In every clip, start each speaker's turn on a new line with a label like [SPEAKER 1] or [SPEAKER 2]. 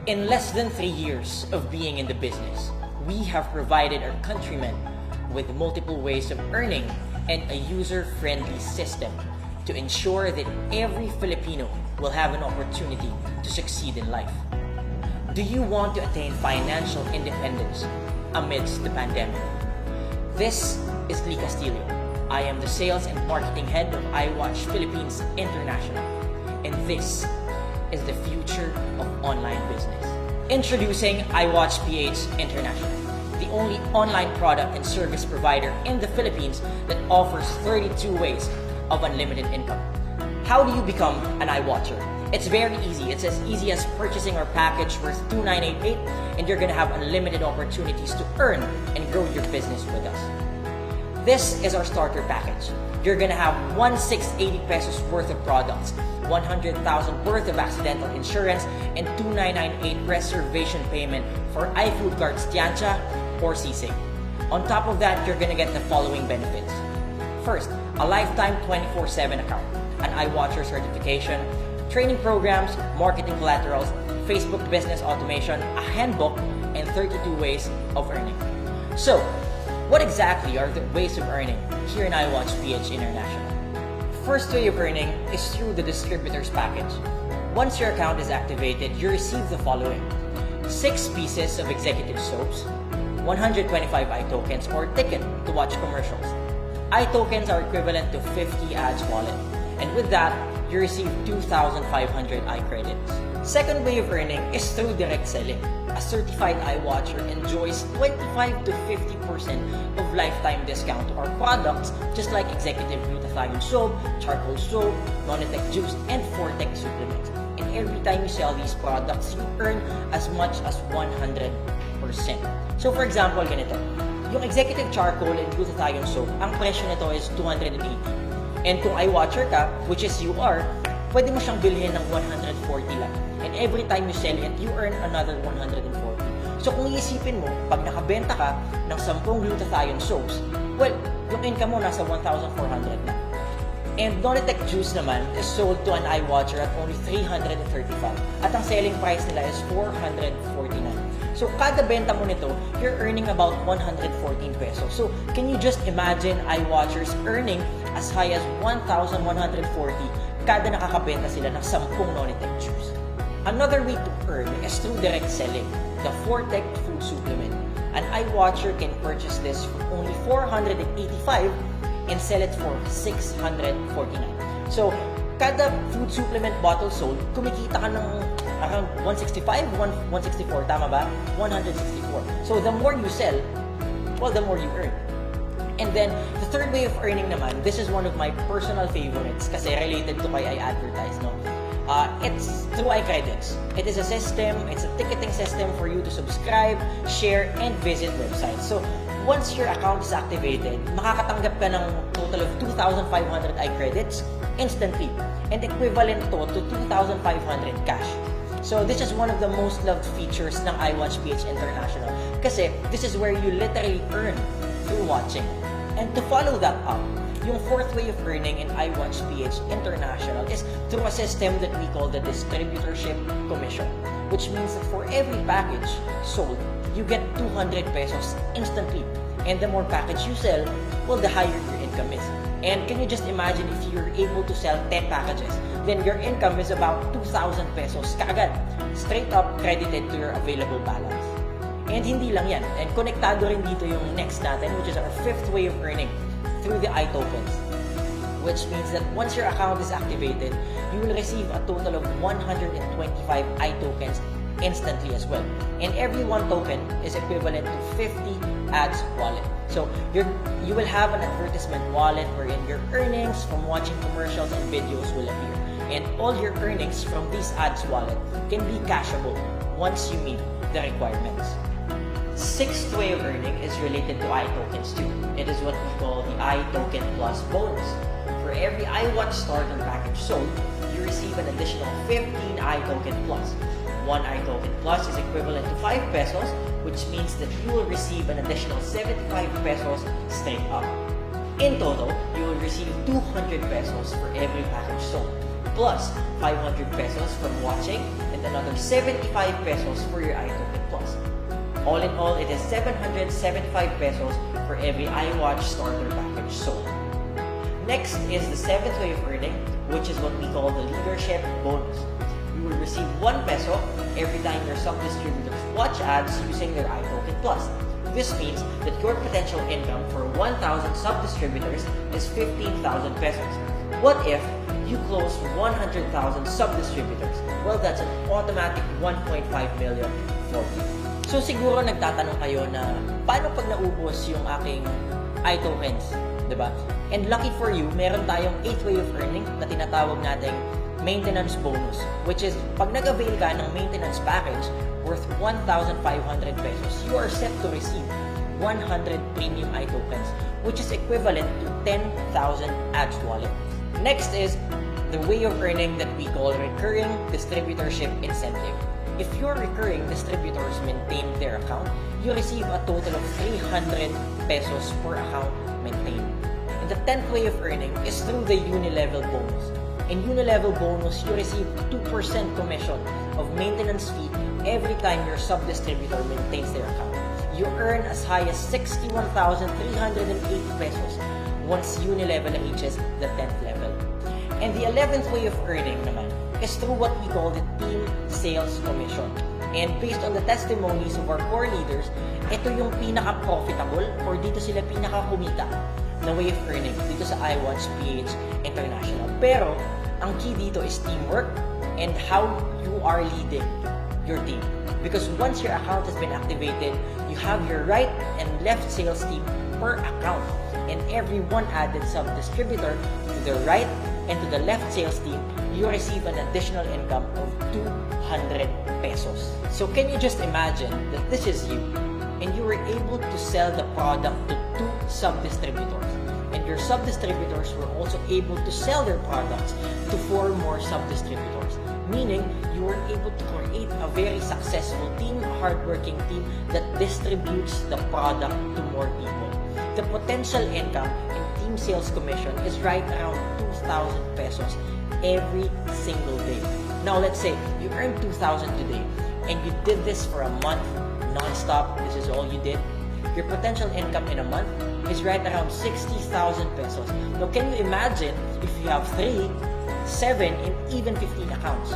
[SPEAKER 1] In less than 3 years of being in the business, we have provided our countrymen with multiple ways of earning and a user-friendly system to ensure that every Filipino will have an opportunity to succeed in life. Do you want to attain financial independence amidst the pandemic? This is Lee Castillo. I am the Sales and Marketing Head of iWatch Philippines International, and this is the future of online business. Introducing iwatchph International, the only online product and service provider in the Philippines that offers 32 ways of unlimited income. How do you become an iWatcher? It's very easy. It's as easy as purchasing our package worth $2,988, and you're gonna have unlimited opportunities to earn and grow your business with us. This is our starter package. You're gonna have 1,680 pesos worth of products, 100,000 worth of accidental insurance, and 2,998 reservation payment for iFood cards Tiancha or Sisig. On top of that, you're gonna get the following benefits. First, a lifetime 24/7 account, an iWatcher certification, training programs, marketing collaterals, Facebook business automation, a handbook, and 32 ways of earning. So, what exactly are the ways of earning here in iwatchph International? First way of earning is through the Distributors package. Once your account is activated, you receive the following: 6 pieces of executive soaps, 125 iTokens or ticket to watch commercials. iTokens are equivalent to 50 ads wallet, and with that, you receive 2,500 iCredits. Second way of earning is through direct selling. A certified iWatcher enjoys 25 to 50% of lifetime discount to our products, just like executive glutathione soap, charcoal soap, Nonitec juice, and Fortec supplements. And every time you sell these products, you earn as much as 100%. So for example, ganito. Yung executive charcoal and glutathione soap, ang presyo nito is 280. And kung iWatcher ka, which is you are, pwede mo siyang bilhin ng 140 lang. And every time you sell it, you earn another 140. So kung iisipin mo, pag nakabenta ka ng 10 glutathione soaps, well, yung income mo nasa 1,400 na. And Nonitec juice naman is sold to an iWatcher at only 335. At ang selling price nila is 449. So kada benta mo nito, you're earning about 114 pesos. So can you just imagine iWatchers earning as high as 1,140 kada nakakabenta sila ng 10 Nonitec juice? Another way to earn is through direct selling, the Fortec food supplement. An iWatcher can purchase this for only 485 and sell it for 649. So, kada food supplement bottle sold, kumikita ka ng around 165, 164, tama ba? 164. So, the more you sell, well, the more you earn. And then, the third way of earning naman, this is one of my personal favorites kasi related to my I-advertise, no? It's through iCredits. It is a system, it's a ticketing system for you to subscribe, share, and visit websites. So, once your account is activated, makakatanggap ka ng total of 2,500 iCredits instantly. And equivalent to 2,500 cash. So, this is one of the most loved features ng iWatchph International kasi this is where you literally earn through watching. And to follow that up, yung fourth way of earning in iWatchph International is through a system that we call the Distributorship Commission, which means that for every package sold, you get 200 pesos instantly. And the more package you sell, well, the higher your income is. And can you just imagine if you're able to sell 10 packages, then your income is about 2,000 pesos kaagad, straight up credited to your available balance. And hindi lang yan. And konektado rin dito yung next natin, which is our fifth way of earning, through the iTokens, which means that once your account is activated, you will receive a total of 125 iTokens instantly as well. And every 1 token is equivalent to 50 ads wallet. So you will have an advertisement wallet wherein your earnings from watching commercials and videos will appear. And all your earnings from these ads wallet can be cashable once you meet the requirements. Sixth way of earning is related to iTokens too. It is what we call the iToken Plus bonus. For every iWatch starter package sold, you receive an additional 15 iToken Plus. 1 iToken Plus is equivalent to 5 pesos, which means that you will receive an additional 75 pesos straight up. In total, you will receive 200 pesos for every package sold, plus 500 pesos from watching and with another 75 pesos for your iToken Plus. All in all, it is 775 pesos for every iWatch starter package sold. Next is the 7th way of earning, which is what we call the Leadership Bonus. You will receive 1 peso every time your sub-distributors watch ads using their iToken Plus. This means that your potential income for 1,000 sub-distributors is 15,000 pesos. What if you close 100,000 sub-distributors? Well, that's an automatic 1.5 million for you. So siguro nagtatanong kayo na paano pag naubos yung aking iTokens, diba? And lucky for you, meron tayong 8th way of earning na tinatawag nating maintenance bonus, which is pag nag-avail ka ng maintenance package worth 1,500 pesos, you are set to receive 100 premium iTokens, which is equivalent to 10,000 ads wallet. Next is the way of earning that we call recurring distributorship incentive. If your recurring distributors maintain their account, you receive a total of 300 pesos per account maintained. And the 10th way of earning is through the Uni Level Bonus. In Uni Level Bonus, you receive 2% commission of maintenance fee every time your sub-distributor maintains their account. You earn as high as 61,308 pesos once Uni Level reaches the 10th level. And the 11th way of earning naman is through what we call the Team Sales Commission. And based on the testimonies of our core leaders, ito yung pinaka-profitable or dito sila pinaka-kumita na way of earning dito sa iwatch.ph International. Pero, ang key dito is teamwork and how you are leading your team. Because once your account has been activated, you have your right and left sales team per account. And every one added sub-distributor to the right and to the left sales team, you receive an additional income of 200 pesos. So can you just imagine that this is you and you were able to sell the product to 2 sub-distributors, and your sub-distributors were also able to sell their products to 4 more sub-distributors, meaning you were able to create a very successful team, a hardworking team that distributes the product to more people. The potential income in team sales commission is right around 2,000 pesos every single day. Now let's say you earned 2,000 today and you did this for a month non-stop. This is all you did. Your potential income in a month is right around 60,000 pesos. Now can you imagine if you have 3, 7, and even 15 accounts?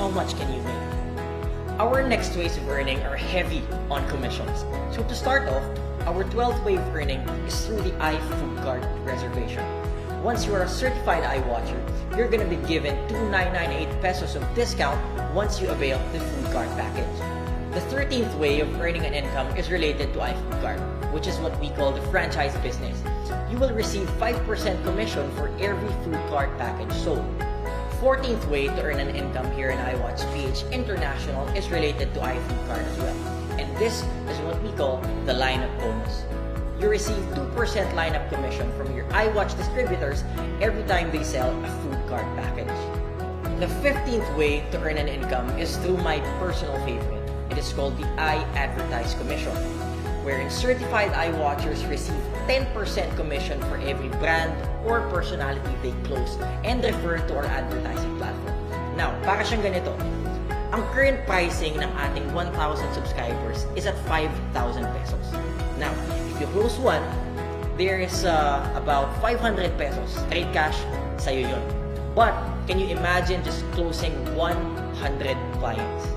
[SPEAKER 1] How much can you make? Our next ways of earning are heavy on commissions. So to start off, our 12th way of earning is through the iFood card reservation. Once you are a certified iWatcher, you're going to be given 2,998 pesos of discount once you avail the food card package. The 13th way of earning an income is related to iFood card, which is what we call the franchise business. You will receive 5% commission for every food card package sold. 14th way to earn an income here in iwatch.ph International is related to iFood card as well. And this is what we call the lineup bonus. You receive 2% lineup commission from your iWatch distributors every time they sell a food card package. The 15th way to earn an income is through my personal favorite. It is called the iAdvertise Commission, wherein certified iWatchers receive 10% commission for every brand or personality they close and refer to our advertising platform. Now, para siyang ganito. Ang current pricing ng ating 1,000 subscribers is at 5,000 pesos. Now, if you close one, there is about 500 pesos straight cash sa'yo yun. But, can you imagine just closing 100 clients?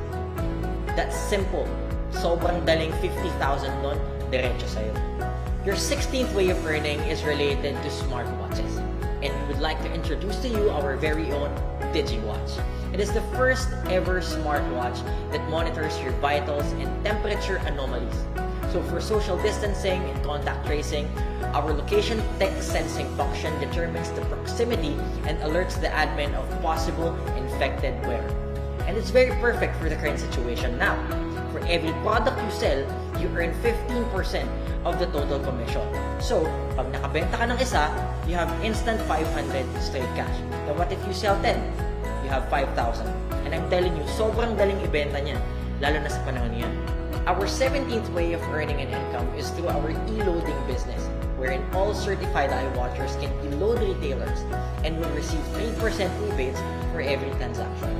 [SPEAKER 1] That's simple. Sobrang daling 50,000 nun, diretso sa'yo. Your 16th way of earning is related to smartwatches. And we would like to introduce to you our very own DigiWatch. It is the first ever smartwatch that monitors your vitals and temperature anomalies. So for social distancing and contact tracing, our location text sensing function determines the proximity and alerts the admin of possible infected wearer. And it's very perfect for the current situation now. For every product you sell, you earn 15% of the total commission. So, pag nakabenta ka ng isa, you have instant 500 straight cash. Now what if you sell 10? You have 5,000. And I'm telling you, sobrang daling ibenta niyan, lalo na sa panahon niyan. Our 17th way of earning an income is through our e-loading business, wherein all certified iWatchers can e-load retailers and will receive 3% rebates for every transaction.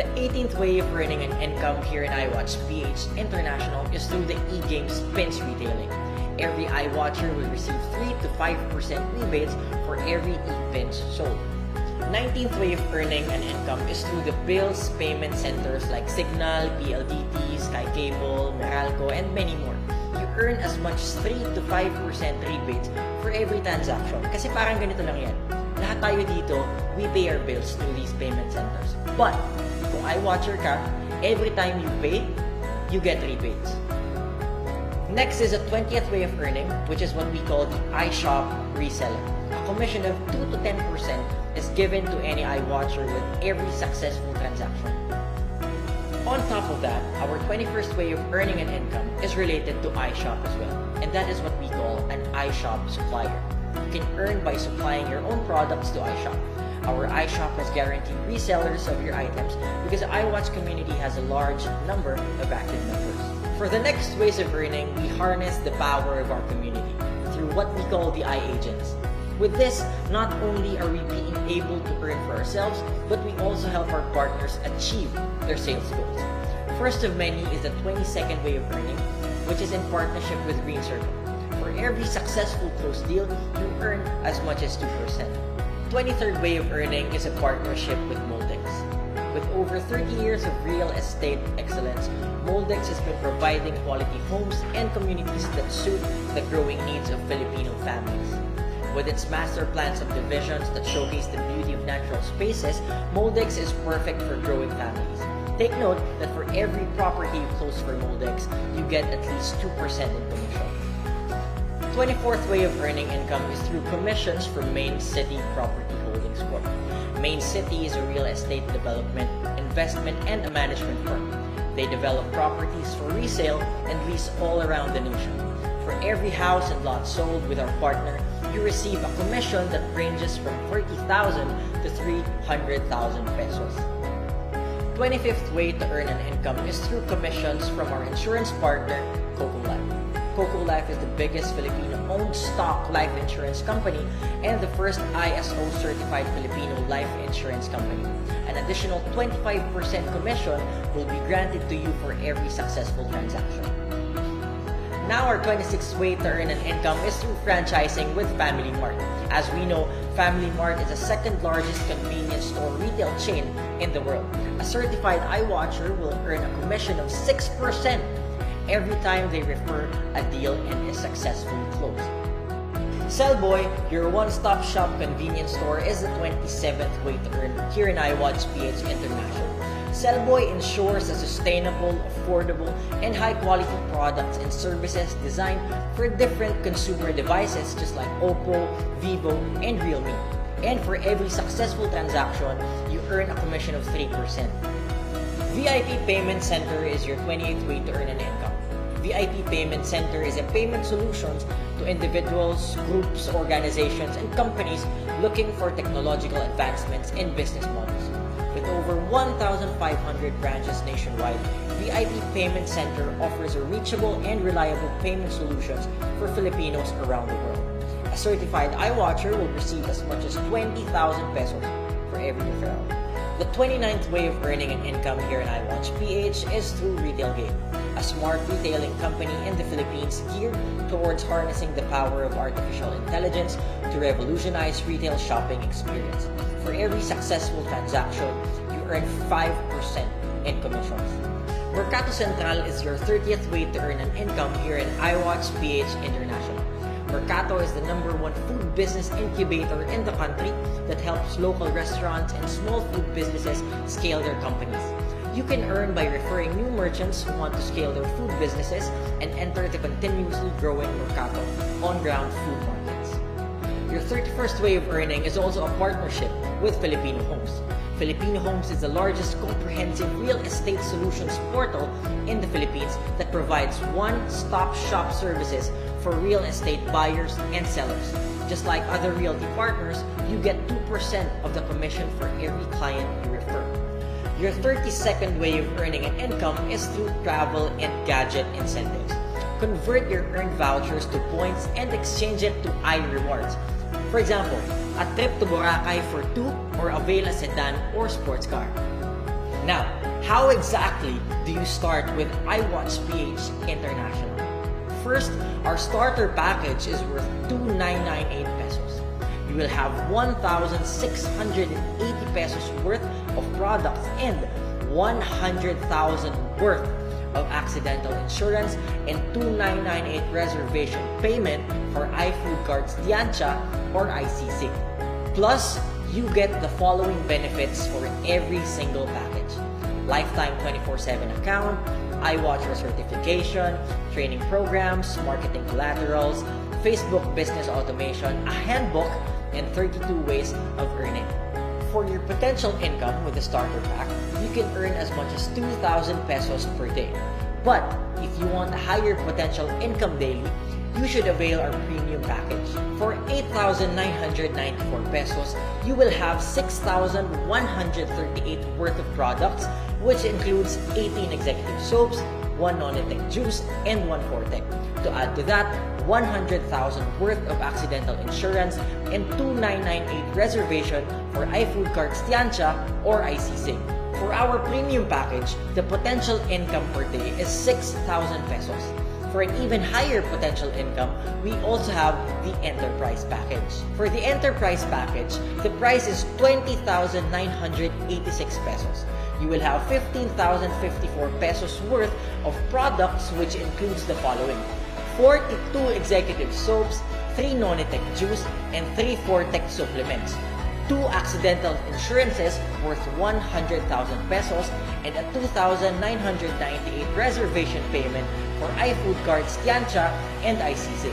[SPEAKER 1] The 18th way of earning an income here in iwatch.ph International is through the e-games pins retailing. Every iWatcher will receive 3 to 5% rebates for every e-pins sold. 19th way of earning an income is through the bills payment centers like Signal, PLDT, Sky Cable, Meralco, and many more. You earn as much as 3 to 5% rebates for every transaction. Kasi parang ganito lang yan. Lahat tayo dito, we pay our bills through these payment centers. But, kung iWatcher ka, every time you pay, you get rebates. Next is a 20th way of earning, which is what we call the iShop reseller. A commission of 2 to 10% is given to any iWatcher with every successful transaction. On top of that, our 21st way of earning an income is related to iShop as well, and that is what we call an iShop supplier. You can earn by supplying your own products to iShop. Our iShop has guaranteed resellers of your items because the iWatch community has a large number of active members. For the next ways of earning, we harness the power of our community through what we call the iAgents. With this, not only are we being able to earn for ourselves, but we also help our partners achieve their sales goals. First of many is the 22nd way of earning, which is in partnership with Green Circle. For every successful closed deal, you earn as much as 2%. 23rd way of earning is a partnership with Moldex. With over 30 years of real estate excellence, Moldex has been providing quality homes and communities that suit the growing needs of Filipino families. With its master plan subdivisions that showcase the beauty of natural spaces, Moldex is perfect for growing families. Take note that for every property you close for Moldex, you get at least 2% in commission. 24th way of earning income is through commissions from Main City Property Holdings Corp. Main City is a real estate development, investment, and a management firm. They develop properties for resale and lease all around the nation. For every house and lot sold with our partner, you receive a commission that ranges from 40,000 to 300,000 pesos. 25th way to earn an income is through commissions from our insurance partner, Coco Life. Coco Life is the biggest Filipino-owned stock life insurance company and the first ISO-certified Filipino life insurance company. An additional 25% commission will be granted to you for every successful transaction. Now our 26th way to earn an income is through franchising with Family Mart. As we know, Family Mart is the second largest convenience store retail chain in the world. A certified iWatcher will earn a commission of 6% every time they refer a deal and is successfully closed. Sellboy, your one-stop shop convenience store, is the 27th way to earn here in iwatch.ph International. Sellboy ensures a sustainable, affordable, and high-quality products and services designed for different consumer devices just like Oppo, Vivo, and Realme. And for every successful transaction, you earn a commission of 3%. VIP Payment Center is your 28th way to earn an income. VIP Payment Center is a payment solutions to individuals, groups, organizations, and companies looking for technological advancements in business models. With over 1,500 branches nationwide, VIP Payment Center offers a reachable and reliable payment solutions for Filipinos around the world. A certified iWatcher will receive as much as 20,000 pesos for every referral. The 29th way of earning an income here in iwatch.ph is through RetailGate, a smart retailing company in the Philippines geared towards harnessing the power of artificial intelligence to revolutionize retail shopping experience. For every successful transaction, you earn 5% in commissions. Mercato Central is your 30th way to earn an income here in iwatch.ph International. Mercato is the #1 food business incubator in the country that helps local restaurants and small food businesses scale their companies. You can earn by referring new merchants who want to scale their food businesses and enter the continuously growing Mercato on-ground food markets. Your 31st way of earning is also a partnership with Filipino Homes. Filipino Homes is the largest comprehensive real estate solutions portal in the Philippines that provides one-stop shop services for real estate buyers and sellers. Just like other realty partners, you get 2% of the commission for every client you refer. Your 32nd way of earning an income is through travel and gadget incentives. Convert your earned vouchers to points and exchange it to iRewards. For example, a trip to Boracay for 2 or avail a sedan or sports car. Now, how exactly do you start with iwatch.ph International? First, our starter package is worth 2,998 pesos. You will have 1,680 pesos worth of products and 100,000 worth of accidental insurance and 2,998 reservation payment for iFood Cards Tiancha or ICC. Plus, you get the following benefits for every single package: lifetime 24/7 account, iWatcher certification, training programs, marketing collaterals, Facebook business automation, a handbook, and 32 ways of earning. For your potential income with the starter pack, you can earn as much as 2,000 pesos per day. But if you want a higher potential income daily, you should avail our premium package. For 8,994 pesos, you will have 6,138 worth of products, which includes 18 executive soaps, 1 non-tech juice, and 1 Fortec. To add to that, 100,000 worth of accidental insurance and 2,998 reservation for iFood Cards Tiancha or ICC. For our premium package, the potential income per day is 6,000 pesos. For an even higher potential income, we also have the Enterprise package. For the Enterprise package, the price is 20,986 pesos. You will have 15,054 pesos worth of products, which includes the following: 42 executive soaps, 3 non-tech juice, and 3 Fortec supplements, 2 accidental insurances worth 100,000 pesos, and a 2,998 reservation payment for iFood Cards Tiancha and ICC.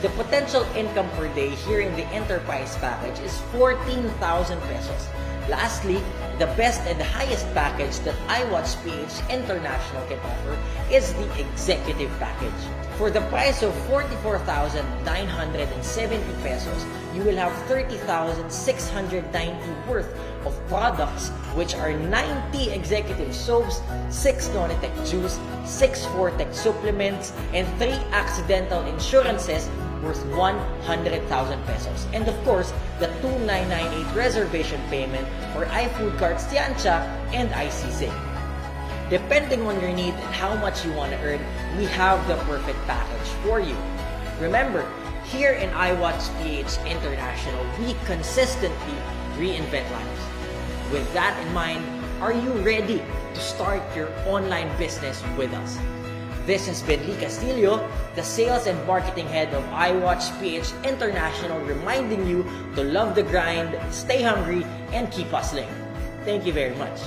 [SPEAKER 1] The potential income per day here in the Enterprise package is 14,000 pesos. Lastly, the best and highest package that iwatch.ph International can offer is the Executive package. For the price of 44,970 pesos, you will have 30,690 worth of products, which are 90 executive soaps, 6 non-tech juice, 6 Fortec supplements, and 3 accidental insurances worth 100,000 pesos. And of course, the 2,998 reservation payment for iFood Cards Tiancha and ICC. Depending on your need and how much you want to earn, we have the perfect package for you. Remember, here in iwatch.ph International, we consistently reinvent lives. With that in mind, are you ready to start your online business with us? This has been Lee Castillo, the Sales and Marketing Head of iwatch.ph International, reminding you to love the grind, stay hungry, and keep hustling. Thank you very much.